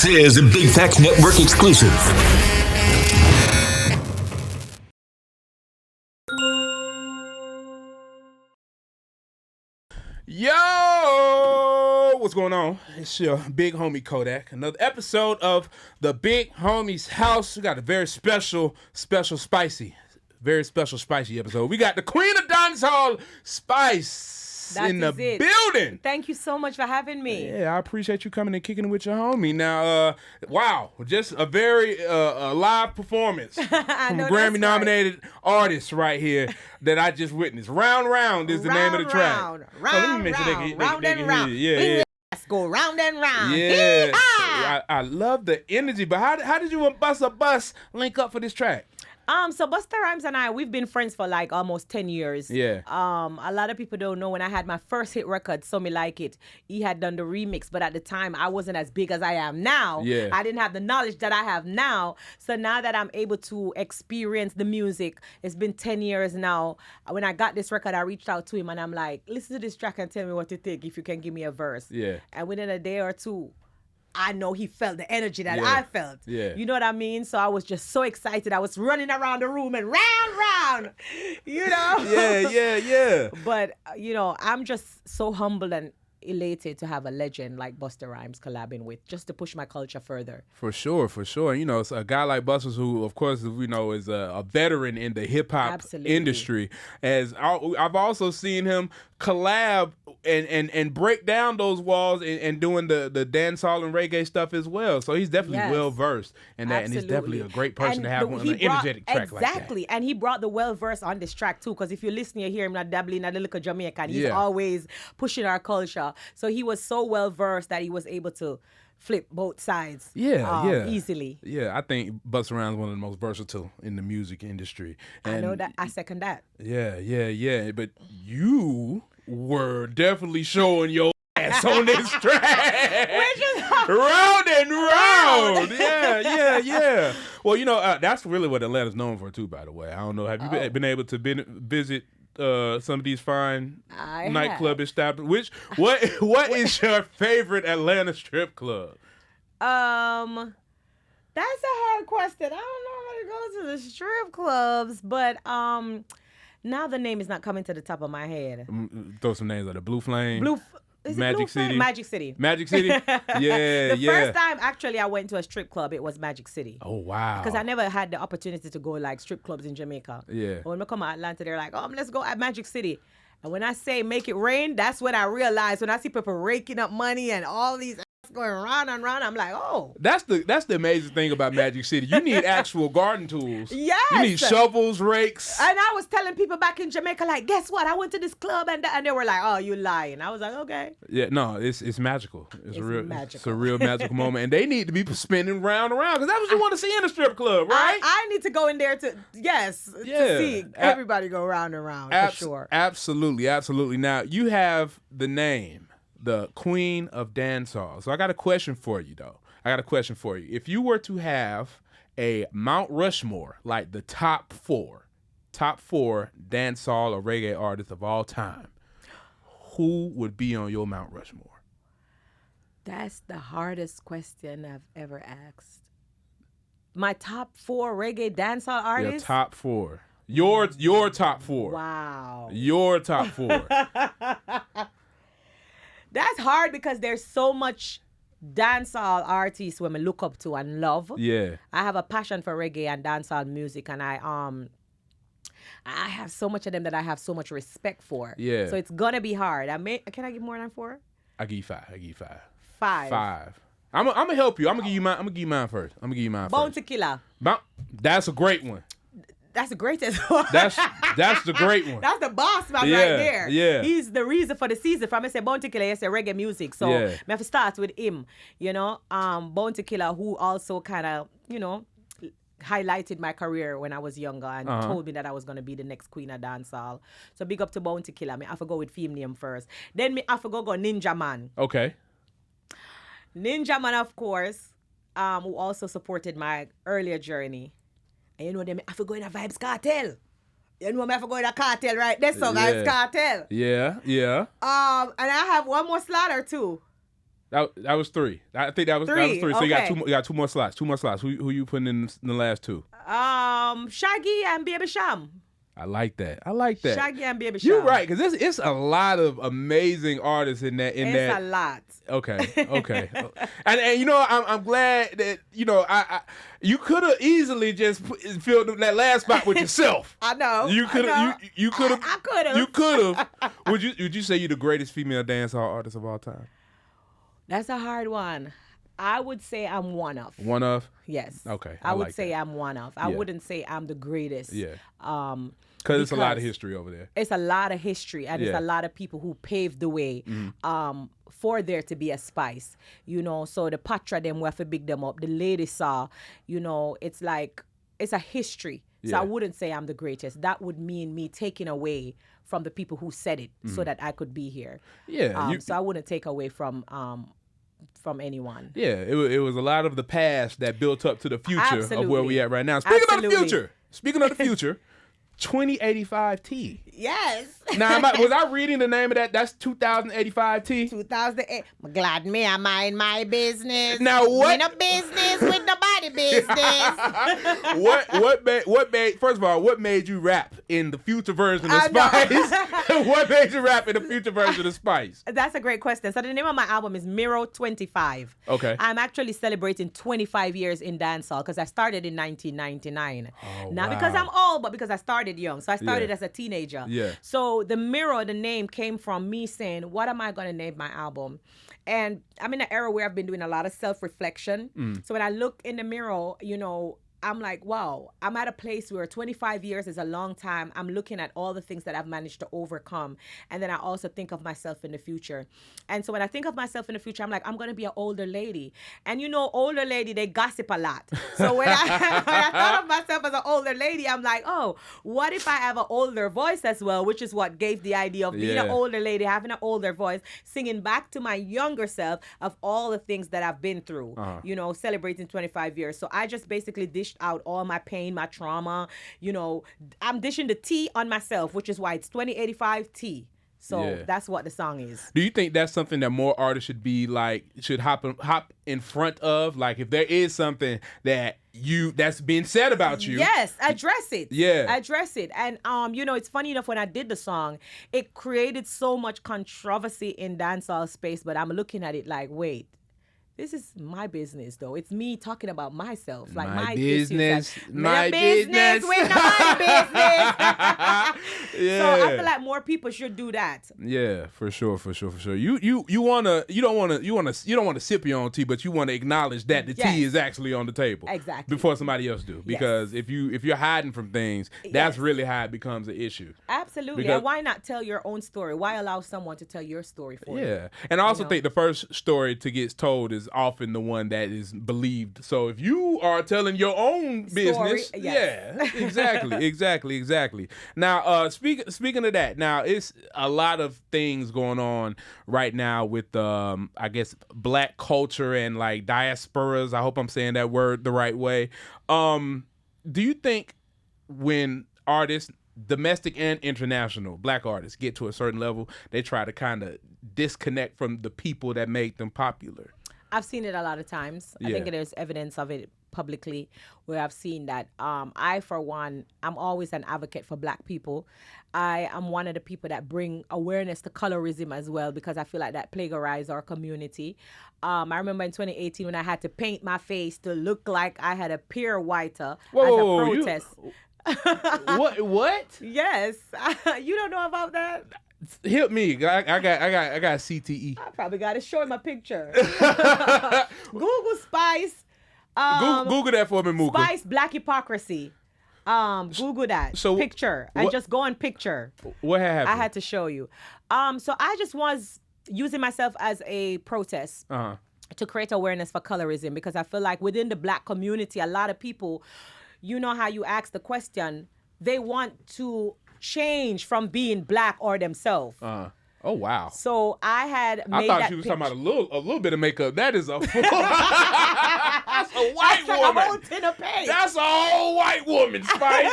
This is a Big Facts Network exclusive. Yo, what's going on? It's your big homie Kodak. Another episode of the Big Homie's House. We got a very special spicy episode. We got the Queen of Dancehall, Spice, in the building. Thank you so much for having me. Yeah, I appreciate you coming and kicking it with your homie. Now, wow, just a very live performance from Grammy-nominated artist right here that I just witnessed. Round Round is the name of the track. Round and round. Yeah. Let's go round and round. Yeah. I love the energy, but how did you and Busta Bus link up for this track? So Busta Rhymes and I, we've been friends for like almost 10 years. Yeah. A lot of people don't know when I had my first hit record, So Me Like It, he had done the remix, but at the time I wasn't as big as I am now. Yeah. I didn't have the knowledge that I have now. So now that I'm able to experience the music, it's been 10 years now. When I got this record, I reached out to him and I'm like, listen to this track and tell me what you think, if you can give me a verse. Yeah. And within a day or two, I know he felt the energy that Yeah. I felt. Yeah. You know what I mean? So I was just so excited. I was running around the room and round, you know? Yeah. But, I'm just so humbled and elated to have a legend like Busta Rhymes collabing with, just to push my culture further. For sure. You know, it's a guy like Busta, who, of course, we know is a veteran in the hip hop industry. As I've also seen him collab and break down those walls and doing the dancehall and reggae stuff as well. So he's definitely well versed in that, and he's definitely a great person to have on an energetic track like that. Exactly, and he brought the well versed on this track too, because if you listen, you hear him not dabbling at the little Jamaican. He's always pushing our culture. So he was so well versed that he was able to flip both sides easily. Yeah, I think Busta Rhymes is one of the most versatile in the music industry. And I know that. I second that. Yeah. But you were definitely showing your ass on this track. Which is round and round. Yeah. Well, you know, that's really what Atlanta's known for too, by the way. I don't know. Have you been able to visit some of these fine nightclub establishments? What is your favorite Atlanta strip club? That's a hard question. I don't know how to go to the strip clubs, but now the name is not coming to the top of my head. Throw some names like the Blue Flame. Magic City. Magic City? Yeah, The first time, actually, I went to a strip club, it was Magic City. Oh, wow. Because I never had the opportunity to go, like, strip clubs in Jamaica. Yeah. But when I come to Atlanta, they're like, let's go at Magic City. And when I say make it rain, that's when I realize, when I see people raking up money and all these going round and round, I'm like, oh. That's the amazing thing about Magic City. You need actual garden tools. Yes. You need shovels, rakes. And I was telling people back in Jamaica, like, guess what? I went to this club and they were like, oh, you lying. I was like, okay. Yeah, no, it's magical. It's magical. It's a real magical moment. And they need to be spinning round and round, because that's what you want to see in a strip club, right? I need to go in there to see everybody go round and round, for sure. Absolutely. Now, you have the name, the Queen of Dancehall. So I got a question for you, though. If you were to have a Mount Rushmore, like the top four dancehall or reggae artists of all time, who would be on your Mount Rushmore? That's the hardest question I've ever asked. My top 4 reggae dancehall artists? Your top 4. Your top 4. Wow. Your top 4. That's hard because there's so much dancehall artists women look up to and love. Yeah. I have a passion for reggae and dancehall music, and I have so much of them that I have so much respect for. Yeah. So it's gonna be hard. Can I give more than 4? I give you 5. 5. I'm gonna help you. I'm gonna give you mine first. Bounty Killer. That's a great one. That's the greatest one. That's the great one. That's the boss man right there. Yeah. He's the reason for the season. From I say Bounty Killer, I say reggae music. So I have to start with him. You know, Bounty Killer, who also kind of, highlighted my career when I was younger and told me that I was gonna be the next Queen of Dancehall. So big up to Bounty Killer. I have to go with theme name first. Then I have to go Ninja Man. Okay. Ninja Man, of course, who also supported my earlier journey. And you know them, I have to go in a Vibes Cartel. You know me, I have to go in a cartel, right? That's so Vibes Cartel. Yeah. And I have one more slaughter too. That was 3. I think that was 3. So okay. you got 2 more slots. 2 more slots. Who you putting in the last 2? Shaggy and Baby Sham. I like that. Shaggy and Baby Sham. You're right, because it's a lot of amazing artists in that. It's a lot. Okay. and you know, I'm glad that you could have easily just filled that last spot with yourself. I know. You could have. You could have. I could have. You could have. Would you say you're the greatest female dancehall artist of all time? That's a hard one. I would say I'm one of. One of? Yes. Okay. I would say I'm one of. I wouldn't say I'm the greatest. Yeah. Because it's a lot of history over there. It's a lot of history, and it's a lot of people who paved the way for there to be a spice. So the Patra, them, we have to big them up. The Lady Saw, it's like, it's a history. So I wouldn't say I'm the greatest. That would mean me taking away from the people who said it so that I could be here. Yeah. So I wouldn't take away from anyone. Yeah, it was a lot of the past that built up to the future of where we at right now. Speaking of the future, 2085T. Yes. Now, was I reading the name of that? That's 2085T. 2008. I'm glad me, I mind my business. Now what? In a business with nobody business. What made? First of all, what made you rap in the future version of Spice? What made you rap in the future version of Spice? That's a great question. So the name of my album is Miro 25. Okay. I'm actually celebrating 25 years in dancehall because I started in 1999. Not because I'm old, but because I started young. So I started as a teenager. Yeah. So the Miro, the name came from me saying, what am I going to name my album? And I'm in an era where I've been doing a lot of self-reflection. So when I look in the mirror, I'm like, wow, I'm at a place where 25 years is a long time. I'm looking at all the things that I've managed to overcome. And then I also think of myself in the future. And so when I think of myself in the future, I'm like, I'm going to be an older lady. And older lady, they gossip a lot. So when I thought of myself as an older lady, I'm like, oh, what if I have an older voice as well, which is what gave the idea of being an older lady, having an older voice, singing back to my younger self of all the things that I've been through, celebrating 25 years. So I just basically dished out all my pain, my trauma. I'm dishing the tea on myself, which is why it's 2085 tea. So that's what the song is. Do you think that's something that more artists should hop in front of? Like, if there is something that's being said about you, yes, address it. Yeah, address it. And it's funny enough, when I did the song, it created so much controversy in dancehall space. But I'm looking at it like, wait. This is my business, though. It's me talking about myself. Like my business. My business. With my business. So I feel like more people should do that. Yeah, for sure. You don't want to sip your own tea, but you want to acknowledge that the tea is actually on the table. Exactly. Before somebody else do. Because if you're hiding from things, that's really how it becomes an issue. Absolutely. And why not tell your own story? Why allow someone to tell your story for you? Yeah. And I also think the first story to get told is often the one that is believed. So if you are telling your own business, exactly. Now, speaking of that, now it's a lot of things going on right now with I guess black culture and like diasporas. I hope I'm saying that word the right way. Do you think when artists, domestic and international, black artists, get to a certain level, they try to kind of disconnect from the people that made them popular? I've seen it a lot of times. I think there's evidence of it publicly where I've seen that. I, for one, I'm always an advocate for black people. I am one of the people that bring awareness to colorism as well, because I feel like that plagiarized our community. I remember in 2018 when I had to paint my face to look like I had a pure whiter as a protest. What? Yes. You don't know about that? Help me. I got CTE. I probably got to show him a picture. Google Spice. Google that for me, Mooka. Spice Black Hypocrisy. Google that picture and just go on picture. What happened? I had to show you. So I just was using myself as a protest to create awareness for colorism, because I feel like within the black community, a lot of people, you know how you ask the question, they want to change from being black or themselves. Oh wow! So I had made I thought you was talking about a little bit of makeup. That is a that's a white woman. A whole tin of paint. That's a whole white woman, Spice.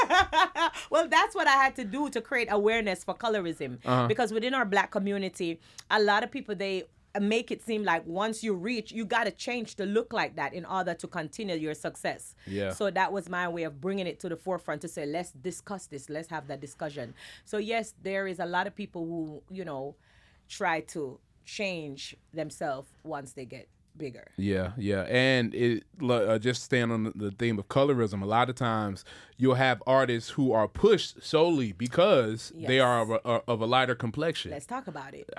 Well, that's what I had to do to create awareness for colorism, because within our black community, a lot of people, they make it seem like once you reach, you got to change to look like that in order to continue your success. Yeah. So that was my way of bringing it to the forefront to say, let's discuss this. Let's have that discussion. So yes, there is a lot of people who, you know, try to change themselves once they get bigger. Yeah. And it just staying on the theme of colorism, a lot of times you'll have artists who are pushed solely because they are of a lighter complexion. Let's talk about it.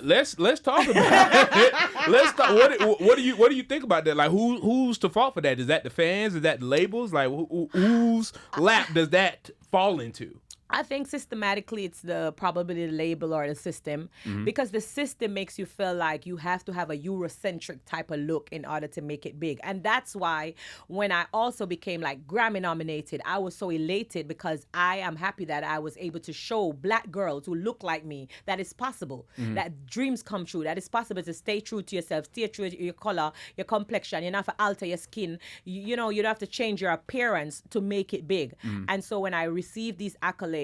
Let's talk about it. Let's talk. What do you think about that? Like, who's to fault for that? Is that the fans? Is that the labels? Like, whose lap does that fall into? I think systematically it's probably the label or the system, because the system makes you feel like you have to have a Eurocentric type of look in order to make it big. And that's why when I also became like Grammy nominated, I was so elated because I am happy that I was able to show black girls who look like me that it's possible, that dreams come true, that it's possible to stay true to yourself, stay true to your color, your complexion. You don't have to alter your skin. You know, you don't have to change your appearance to make it big. And so when I received these accolades,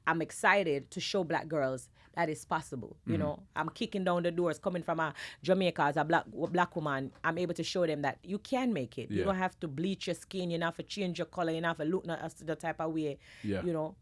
I'm excited to show black girls that it's possible. You know, I'm kicking down the doors coming from Jamaica as a black woman. I'm able to show them that you can make it. You don't have to bleach your skin. You don't have to change your color. You don't have to look the type of way, you know.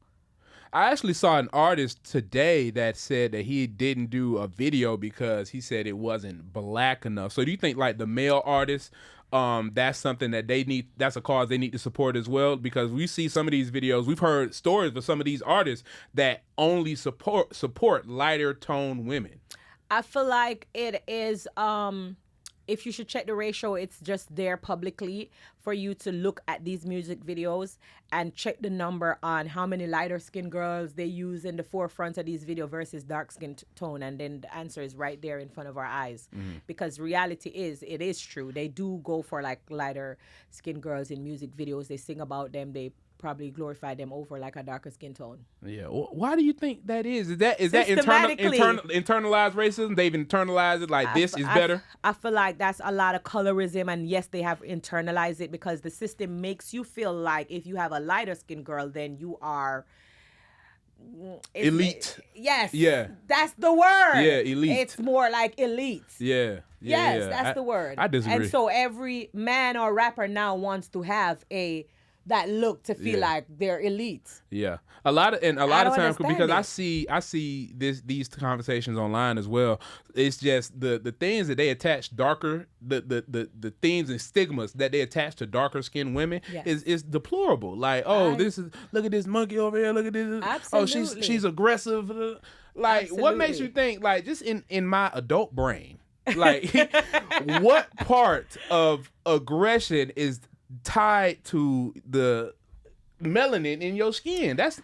I actually saw an artist today that said that he didn't do a video because he said it wasn't black enough. So do you think like the male artists, that's something that they need, that's a cause they need to support as well? Because we see some of these videos, we've heard stories of some of these artists that only support lighter toned women. I feel like it is, if you should check the ratio, it's just there publicly for you to look at these music videos and check the number on how many lighter skin girls they use in the forefront of these videos versus dark skin tone. And then the answer is right there in front of our eyes. Because reality is, it is true. They do go for like lighter skin girls in music videos. They sing about them. They probably glorify them over like a darker skin tone. Yeah. Why do you think that is? Is that internalized racism? They've internalized it like this is better? I feel like that's a lot of colorism, and yes, they have internalized it because the system makes you feel like if you have a lighter skin girl, then you are elite. Yes. Yeah. That's the word. Yeah, elite. It's more like elite. Yeah. Yes, that's the word. I disagree. And so every man or rapper now wants to have that look to feel like they're elite. Yeah, a lot of times because I see these conversations online as well. It's just the things that they attach darker, the themes and stigmas that they attach to darker skinned women is deplorable. Like, look at this monkey over here, look at this. Absolutely. Oh, she's aggressive. Like, what makes you think, like, just in my adult brain, like, what part of aggression is tied to the melanin in your skin? That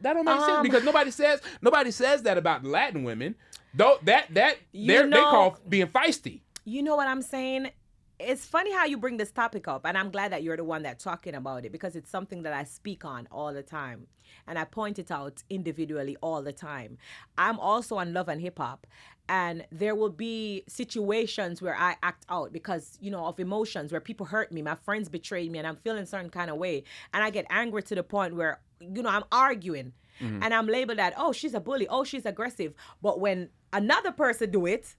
don't make sense, because nobody says that about Latin women. Though they call being feisty. You know what I'm saying? It's funny how you bring this topic up, and I'm glad that you're the one that's talking about it, because it's something that I speak on all the time, and I point it out individually all the time. I'm also on Love and Hip Hop, and there will be situations where I act out because, you know, of emotions, where people hurt me, my friends betrayed me, and I'm feeling a certain kind of way, and I get angry to the point where, you know, I'm arguing, and I'm labeled that, oh, she's a bully, oh, she's aggressive. But when another person do it,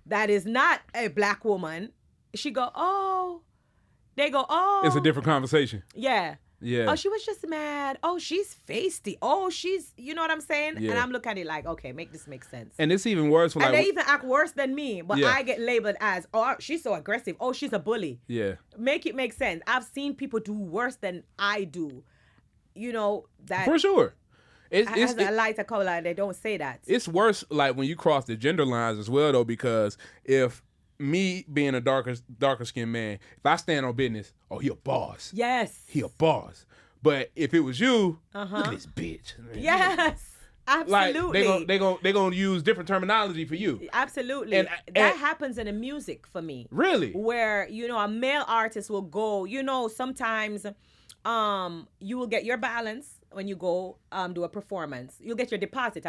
that is not a black woman, they go, oh. It's a different conversation. Yeah. Yeah. Oh, she was just mad. Oh, she's feisty. Oh, she's, you know what I'm saying? Yeah. And I'm looking at it like, okay, make this make sense. And it's even worse for, like, and they even act worse than me, but I get labeled as, oh, she's so aggressive. Oh, she's a bully. Yeah. Make it make sense. I've seen people do worse than I do. You know, that. For sure. It's a lighter color, and they don't say that. It's worse, like, when you cross the gender lines as well, though, because if me being a darker skinned man, if I stand on business, oh, he a boss. Yes. He a boss. But if it was you, look at this bitch. Man. Yes. Absolutely. Like, they gonna use different terminology for you. Absolutely. And that happens in the music for me. Really? Where, you know, a male artist will go, you know, sometimes you will get your balance when you go do a performance. You'll get your deposit,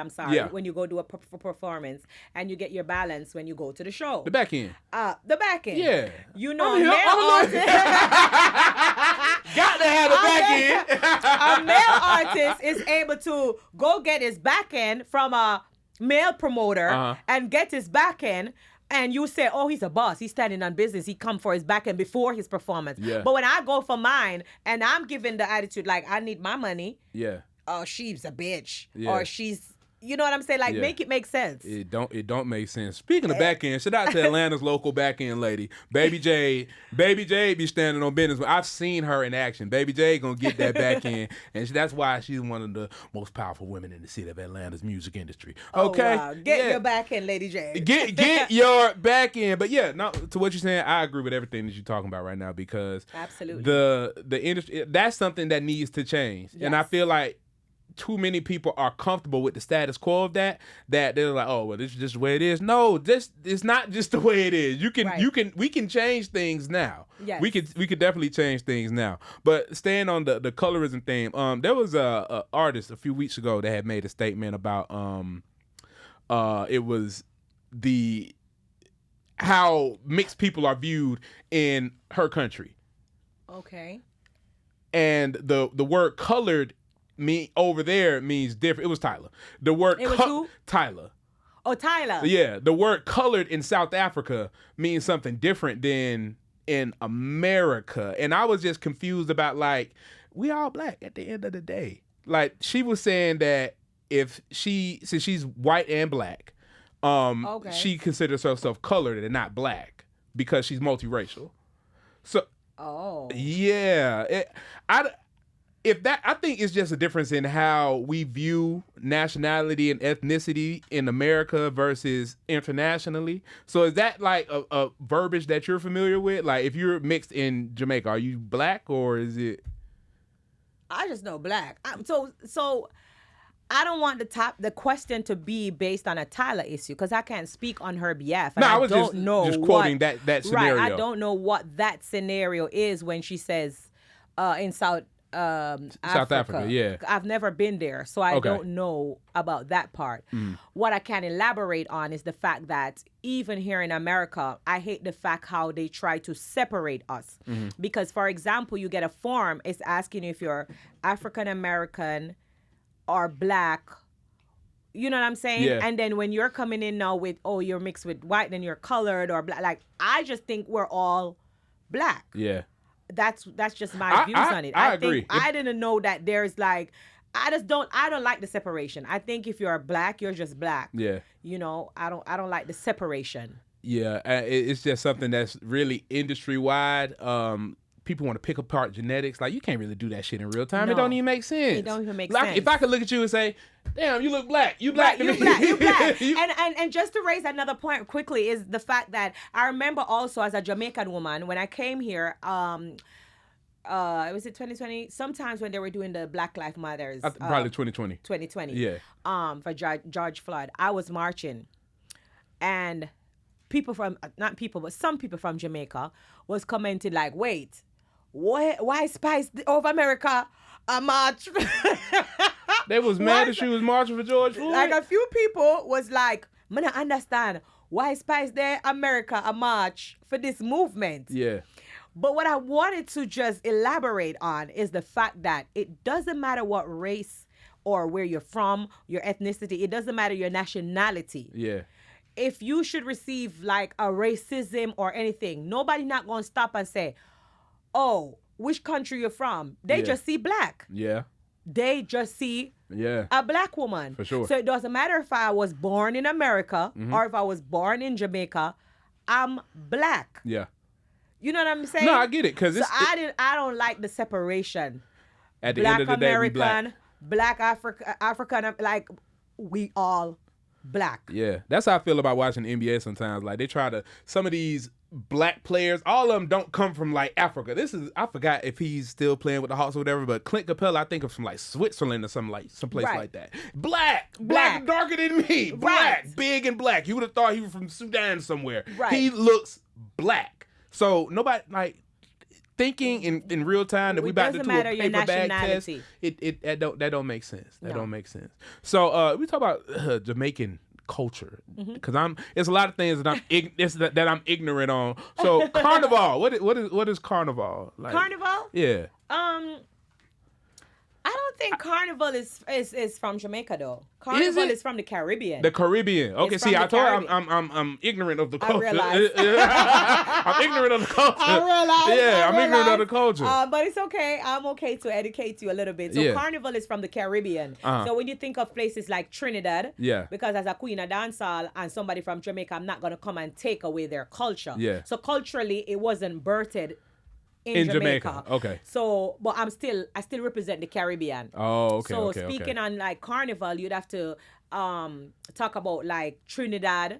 when you go do a performance, and you get your balance when you go to the show. The back end. The back end. Yeah. You know, male artist. Got to have the back end. A male artist is able to go get his back end from a male promoter and get his back end And you say, oh, he's a boss. He's standing on business. He come for his back end before his performance. Yeah. But when I go for mine and I'm giving the attitude like, I need my money. Yeah. Oh, she's a bitch. Yeah. Or she's, you know what I'm saying? Like, make it make sense. It don't make sense. Speaking of back end, shout out to Atlanta's local back end lady, Baby J. Baby J be standing on business. I've seen her in action. Baby J gonna get that back end, and that's why she's one of the most powerful women in the city of Atlanta's music industry. Okay, oh, wow. Get your back end, Lady J. Get your back end. But yeah, no, to what you're saying, I agree with everything that you're talking about right now because absolutely the industry, that's something that needs to change, and I feel like too many people are comfortable with the status quo of that they're like, oh well, this is just the way it is. No, it's not just the way it is. We can change things now. Yes. We could definitely change things now. But staying on the colorism theme, there was a artist a few weeks ago that had made a statement about it was how mixed people are viewed in her country. Okay. And the word colored over there means different. It was Tyler. The word who? Tyler. Oh, Tyler. Yeah, the word colored in South Africa means something different than in America. And I was just confused about, like, we all black at the end of the day. Like, she was saying that since she's white and black, she considers herself colored and not black because she's multiracial. So, yeah, I think it's just a difference in how we view nationality and ethnicity in America versus internationally. So is that like a verbiage that you're familiar with? Like if you're mixed in Jamaica, are you black or is it? I just know black. So I don't want the question to be based on a Tyler issue because I can't speak on her behalf. No, I was just quoting that scenario. Right, I don't know what that scenario is when she says in South Africa. Yeah. I've never been there, so I don't know about that part. What I can elaborate on is the fact that even here in America, I hate the fact how they try to separate us. Because, for example, you get a form, it's asking you if you're African American or black. You know what I'm saying? Yeah. And then when you're coming in now with, oh, you're mixed with white, then you're colored or black. Like, I just think we're all black. Yeah. That's just my views on it. I agree. I didn't know that there's like, I don't like the separation. I think if you're black, you're just black. Yeah. You know, I don't like the separation. Yeah, it's just something that's really industry wide. People want to pick apart genetics. Like, you can't really do that shit in real time. No. It don't even make sense. It don't even make sense. If I could look at you and say, damn, you look black. You black to me. You black. And just to raise another point quickly is the fact that I remember also as a Jamaican woman, when I came here, was it 2020? Sometimes when they were doing the Black Lives Matters. Probably 2020. 2020. Yeah. For George Floyd. I was marching. And some people from Jamaica was commenting like, wait, why Spice over America a march? They was mad that she was marching for George Floyd? Like a few people was like, I don't understand why Spice there America a march for this movement. Yeah. But what I wanted to just elaborate on is the fact that it doesn't matter what race or where you're from, your ethnicity, it doesn't matter your nationality. Yeah. If you should receive like a racism or anything, nobody not going to stop and say, oh, which country you're from. They just see black. Yeah. They just see a black woman. For sure. So it doesn't matter if I was born in America or if I was born in Jamaica, I'm black. Yeah. You know what I'm saying? No, I get it. I don't like the separation. At the black end of the day, we American, black African, like we all black. Yeah, that's how I feel about watching the NBA sometimes. Like they try to, some of these black players, all of them don't come from like Africa. I forgot if he's still playing with the Hawks or whatever, but Clint Capella, I think of from like Switzerland or someplace like that. Black, darker than me, black, big and black. You would have thought he was from Sudan somewhere. Right. He looks black. So nobody like thinking in real time that we about to do a paper bag test. That don't make sense. That don't make sense. So we talk about Jamaican culture because it's a lot of things that I'm ignorant on. So Carnival, what is Carnival? Like, Carnival? Yeah. I don't think Carnival is from Jamaica though. Carnival is from the Caribbean. The Caribbean. Okay, see, I told you I'm ignorant of the culture. I'm ignorant of the culture. I'm ignorant of the culture. But it's okay. I'm okay to educate you a little bit. So Carnival is from the Caribbean. So when you think of places like Trinidad, because as a queen of dancehall and somebody from Jamaica, I'm not gonna come and take away their culture. So culturally, it wasn't birthed in Jamaica. Okay. So, but I still represent the Caribbean. Oh, okay. So speaking on like Carnival, you'd have to talk about like Trinidad.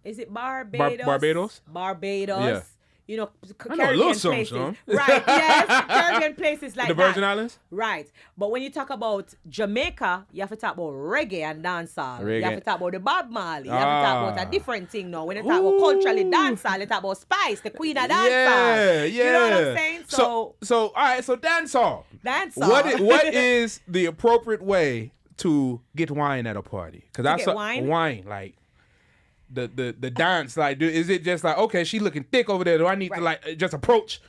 Is it Barbados? Barbados. Yeah. You know, Caribbean places. Right, yes. Caribbean places like the Virgin Islands? Right. But when you talk about Jamaica, you have to talk about reggae and dancehall. You have to talk about the Bob Marley. You have to talk about a different thing now. When you talk about culturally dancehall, you talk about Spice, the queen of dancehall. You know what I'm saying? So all right, so dancehall. Dancehall. What is the appropriate way to get wine at a party? Because I saw wine like the dance, like, is it just like, okay, she looking thick over there, do I need to like just approach?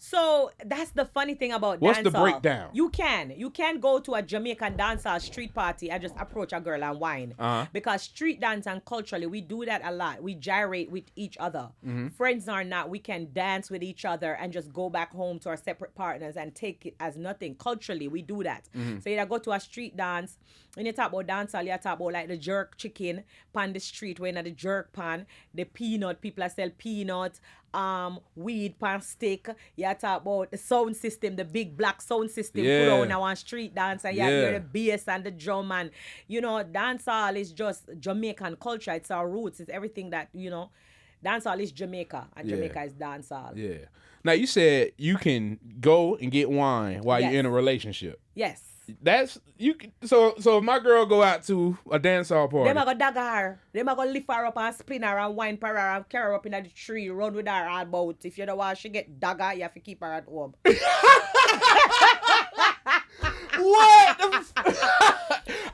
So that's the funny thing about dancehall. What's the breakdown? You can go to a Jamaican dancehall street party and just approach a girl and whine. Because street dance and culturally, we do that a lot. We gyrate with each other. Friends or not, we can dance with each other and just go back home to our separate partners and take it as nothing. Culturally, we do that. So you go to a street dance, when you talk about dancehall, you talk about like the jerk chicken pan the street, when at the jerk pan, the peanut, people that sell peanut, weed pan stick. You talk about the sound system, the big black sound system put on our street dance, and you hear the bass and the drum, and you know, dancehall is just Jamaican culture. It's our roots. It's everything that, you know, dancehall is Jamaica, and Jamaica is dancehall. Yeah. Now you said you can go and get wine while you're in a relationship. Yes. That's you. So if my girl go out to a dancehall party, them a go dagger her. Them a go lift her up and spin her and wine for her and carry her up in the tree, run with her all about. If you don't want she get dagger, you have to keep her at home. What?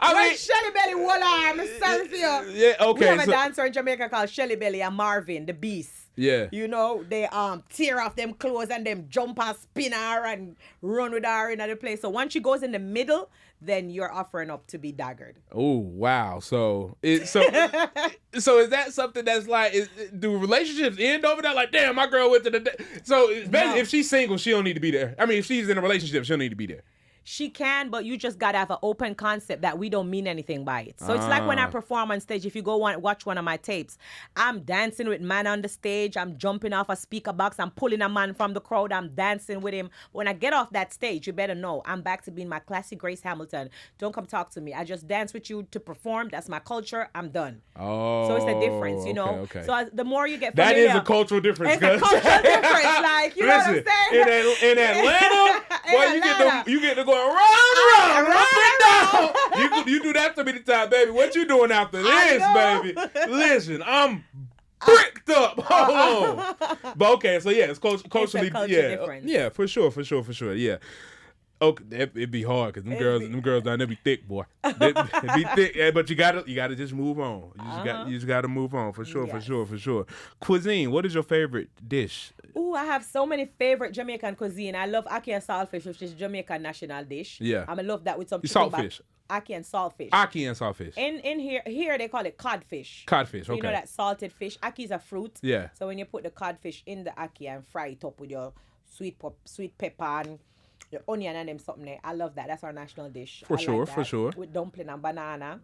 I mean, Shelly Belly, what I'm sorry for you. Yeah, okay. We have a dancer in Jamaica called Shelly Belly and Marvin, the Beast. Yeah. You know, they tear off them clothes and them jump and spin her and run with her in the place. So once she goes in the middle, then you're offering up to be daggered. Oh, wow. So is that something that's like, do relationships end over that? Like, damn, my girl went to the so if she's single, she don't need to be there. I mean, if she's in a relationship, she don't need to be there. She can, but you just gotta have an open concept that we don't mean anything by it. So it's like when I perform on stage. If you go watch one of my tapes, I'm dancing with man on the stage. I'm jumping off a speaker box. I'm pulling a man from the crowd. I'm dancing with him. When I get off that stage, you better know I'm back to being my classy Grace Hamilton. Don't come talk to me. I just dance with you to perform. That's my culture. I'm done. Oh, so it's the difference, you know. Okay. So the more you get familiar, that is a cultural difference. It's a cultural difference, like you know what I'm saying. In Atlanta, boy, you get to go run down. You do that to me the time, baby. What you doing after this, baby? Listen, I'm bricked up. Hold on. But okay, so yeah, it's culturally, difference. Yeah, for sure, yeah. Okay, it'd be hard because them girls down there be thick, boy. They be thick, but you gotta just move on. You just gotta move on for sure. Cuisine, what is your favorite dish? Ooh, I have so many favorite Jamaican cuisine. I love ackee and saltfish, which is Jamaican national dish. Yeah, I love that with some saltfish. Ackee and saltfish. Ackee and saltfish. In here they call it codfish. Codfish, okay. You know that salted fish. Ackee is a fruit. Yeah. So when you put the codfish in the ackee and fry it up with your sweet pepper and your onion and them something there. I love that. That's our national dish. For sure. With dumpling and banana,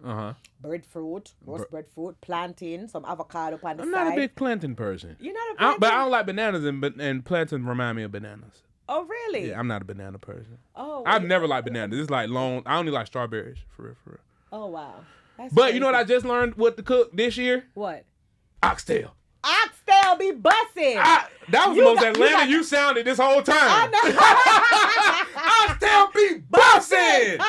breadfruit, roast breadfruit, plantain, some avocado on the side. I'm not a big plantain person. You're not a plantain? But I don't like bananas, and plantain remind me of bananas. Oh, really? Yeah, I'm not a banana person. Oh. I've never liked bananas. It's like long. I only like strawberries, for real. Oh, wow. That's but crazy. You know what I just learned what to cook this year? What? Oxtail. Oxtail be bussin'. That was the most Atlanta you sounded this whole time. Oxtail be bussin'.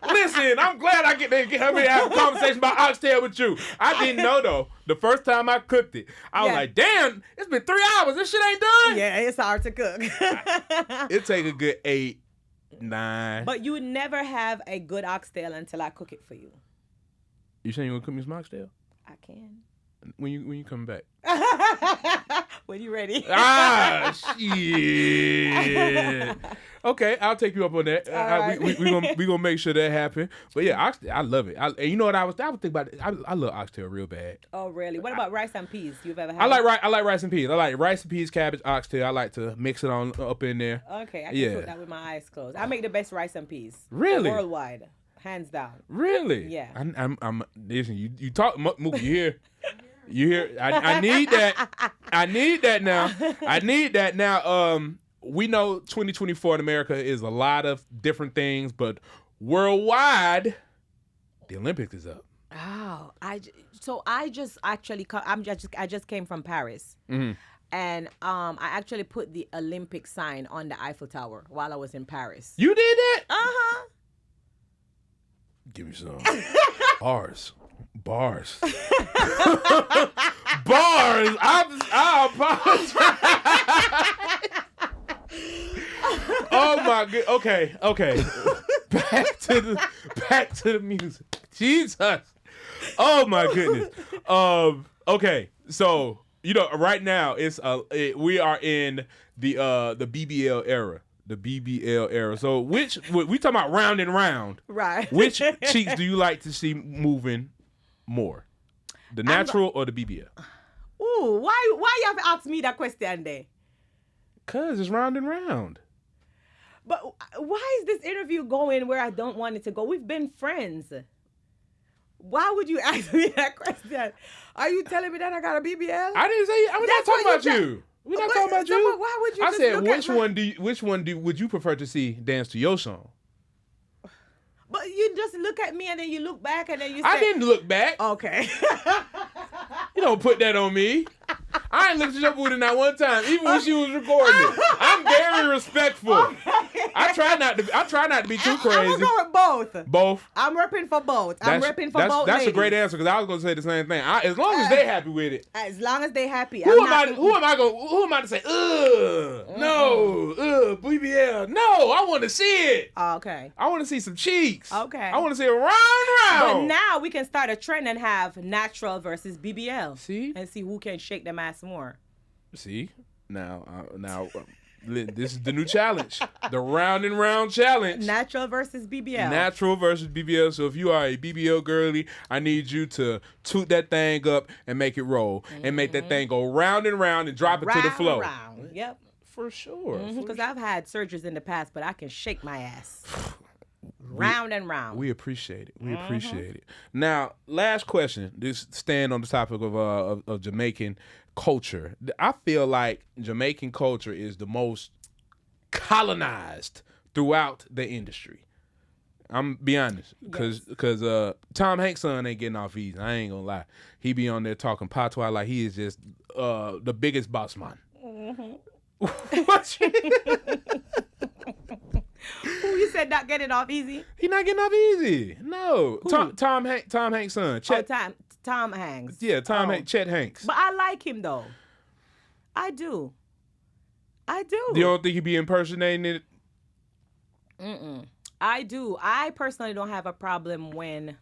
Listen, I'm glad I get to have a conversation about oxtail with you. I didn't know though. The first time I cooked it, I was like, damn, it's been 3 hours. This shit ain't done. Yeah, it's hard to cook. It take a good 8, 9. But you would never have a good oxtail until I cook it for you. You saying you gonna cook me some oxtail? I can. When you coming back? When you ready? Shit. Okay, I'll take you up on that. Right. We gonna make sure that happen. But yeah, oxtail, I love it. And you know what I would think about it? I love oxtail real bad. Oh really? What about rice and peas? You've ever had? I like rice and peas. I like rice and peas, cabbage, oxtail. I like to mix it on up in there. Okay, I can cook that with my eyes closed. I make the best rice and peas. Really? Worldwide, hands down. Really? Yeah. I'm listen. You talk, Mookie. You hear? You hear? I need that. I need that now. I need that now. We know 2024 in America is a lot of different things, but worldwide, the Olympics is up. Oh, I just came from Paris, and I actually put the Olympic sign on the Eiffel Tower while I was in Paris. You did that? Give me some bars. Bars. I apologize. Oh my god. Okay. Back to the music. Jesus. Oh my goodness. Okay. So, right now we are in the BBL era. The BBL era. So we talking about round and round. Right. Which cheeks do you like to see moving more? The natural or the BBL? Ooh, why you have to ask me that question there? Cause it's round and round. But why is this interview going where I don't want it to go? We've been friends. Why would you ask me that question? Are you telling me that I got a BBL? I didn't say. We're not talking about you. We're not talking about you. Why would you? I just said, look which one would you prefer to see dance to your song? But you just look at me and then you look back and then you say, I didn't look back. Okay. You don't put that on me. I ain't looked at your booty not one time, even when she was recording it. I'm very respectful. Okay. I try not to be too crazy. I'm gonna go with both. Both. I'm repping for both. I'm repping for both. That's ladies. a great answer because I was gonna say the same thing. As long as they happy with it. As long as they happy. Who am I to say? No, BBL. No, I want to see it. Okay. I want to see some cheeks. Okay. I want to see it round. But now we can start a trend and have natural versus BBL. See? And see who can shake them ass more. See? Now, this is the new challenge. The round and round challenge. Natural versus BBL. Natural versus BBL. So if you are a BBL girly, I need you to toot that thing up and make it roll. And make that thing go round and round and drop it to the floor. Round. Yep. For sure. Because I've had surgeries in the past, but I can shake my ass. Round and round. We appreciate it. We appreciate it. Now, last question. Just staying on the topic of Jamaican culture. I feel like Jamaican culture is the most colonized throughout the industry. I'm be honest, because Tom Hanks' son ain't getting off easy. I ain't gonna lie. He be on there talking patois like he is just the biggest boss man. What? Who you said not getting off easy? He not getting off easy. No. Tom Hanks' son. Chet. Tom Hanks. Yeah, Chet Hanks. But I like him though. I do. You don't think he be impersonating it? I do. I personally don't have a problem when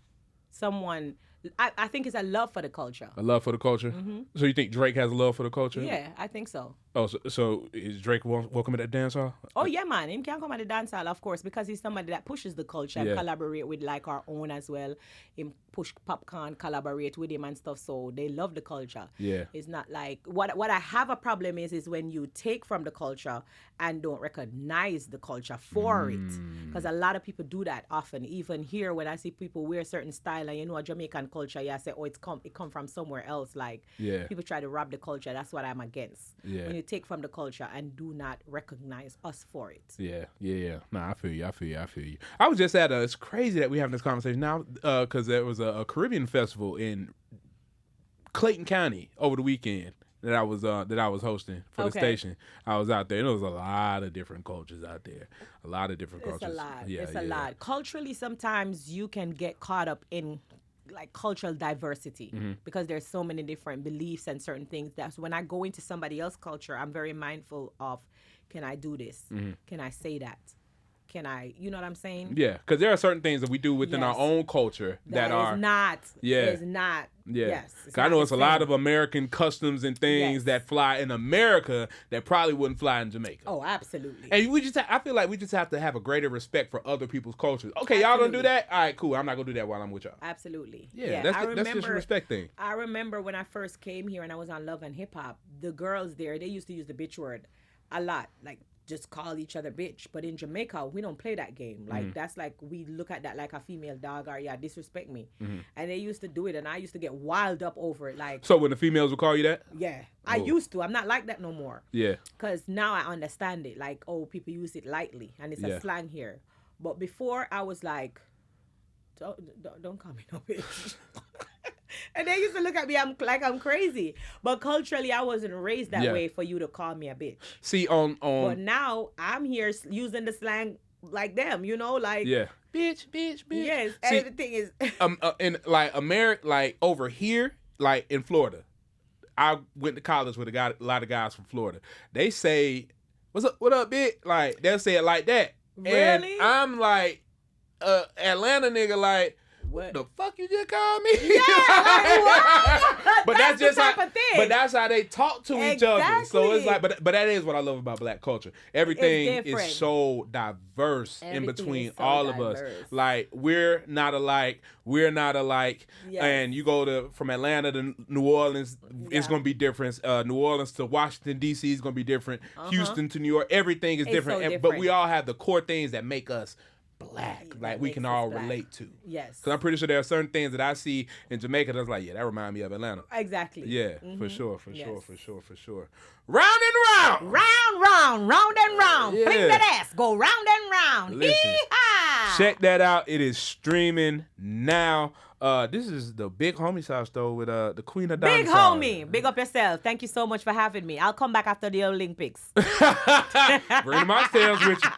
someone. I think it's a love for the culture. A love for the culture? So you think Drake has a love for the culture? Yeah, I think so. Oh, so is Drake welcome at that dance hall? Oh, yeah, man. Him can come at the dance hall, of course, because he's somebody that pushes the culture and collaborate with, like, our own as well. Him push Popcorn, collaborate with him and stuff, so they love the culture. Yeah. It's not like... What I have a problem is when you take from the culture and don't recognize the culture for it. Because a lot of people do that often. Even here, when I see people wear certain style and, a Jamaican culture, I say, oh, it come from somewhere else. Like, people try to rob the culture. That's what I'm against. Yeah. When you take from the culture and do not recognize us for it. Yeah. Nah, I feel you. I was just it's crazy that we having this conversation now because there was a Caribbean festival in Clayton County over the weekend that I was hosting for the station. I was out there, and there was a lot of different cultures out there. A lot of different cultures. It's a lot. It's a lot. Culturally, sometimes you can get caught up in like cultural diversity because there's so many different beliefs and certain things. That's when I go into somebody else's culture, I'm very mindful of, can I do this? Can I say that? can I, you know what I'm saying? Yeah, because there are certain things that we do within our own culture that are not. Yeah. It's not. Yeah. Yes. I know it's a lot of American customs and things that fly in America that probably wouldn't fly in Jamaica. Oh, absolutely. And I feel like we just have to have a greater respect for other people's cultures. Okay, y'all don't do that? All right, cool. I'm not going to do that while I'm with y'all. Absolutely. Yeah, that's just a respect thing. I remember when I first came here and I was on Love and Hip Hop, the girls there, they used to use the bitch word a lot. Like, just call each other bitch. But in Jamaica, we don't play that game. Like, that's like, we look at that like a female dog or, disrespect me. And they used to do it, and I used to get wild up over it. Like, so when the females would call you that? Yeah. I used to. I'm not like that no more. Yeah. Because now I understand it. Like, people use it lightly, and it's a slang here. But before, I was like, don't call me no bitch. And they used to look at me like I'm crazy. But culturally, I wasn't raised that way for you to call me a bitch. See, But now, I'm here using the slang like them, like... Yeah. Bitch. Yes, see, everything is... in, like, America, like, over here, like, in Florida, I went to college with a lot of guys from Florida. They say, what up, bitch? Like, they'll say it like that. Really? And I'm like, Atlanta nigga, like... What the fuck you just called me? Yeah, like, but that's just how. But that's how they talk to each other. So it's like, but that is what I love about Black culture. Everything is so diverse in between all of us. Like we're not alike. Yes. And you go from Atlanta to New Orleans, it's gonna be different. New Orleans to Washington D.C. is gonna be different. Houston to New York, everything is different. So different. But we all have the core things that make us Black, like we can all relate to. Yes. Because I'm pretty sure there are certain things that I see in Jamaica that's like, that remind me of Atlanta. Exactly. Yeah, for sure. Round and round. Round and round. Yeah. Bring that ass. Go round and round. Listen, Hee-haw. check that out. It is streaming now. This is the Big Homie Sauce though with the Queen of Dancehall. Big homie, big up yourself. Thank you so much for having me. I'll come back after the Olympics. Bring them oxtails with you.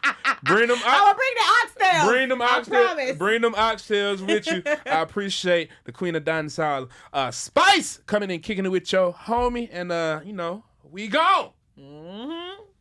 Bring them. I will bring the oxtails. Bring them oxtails. Bring them oxtails with you. I appreciate the Queen of Dancehall, Spice, coming and kicking it with your homie, and we go.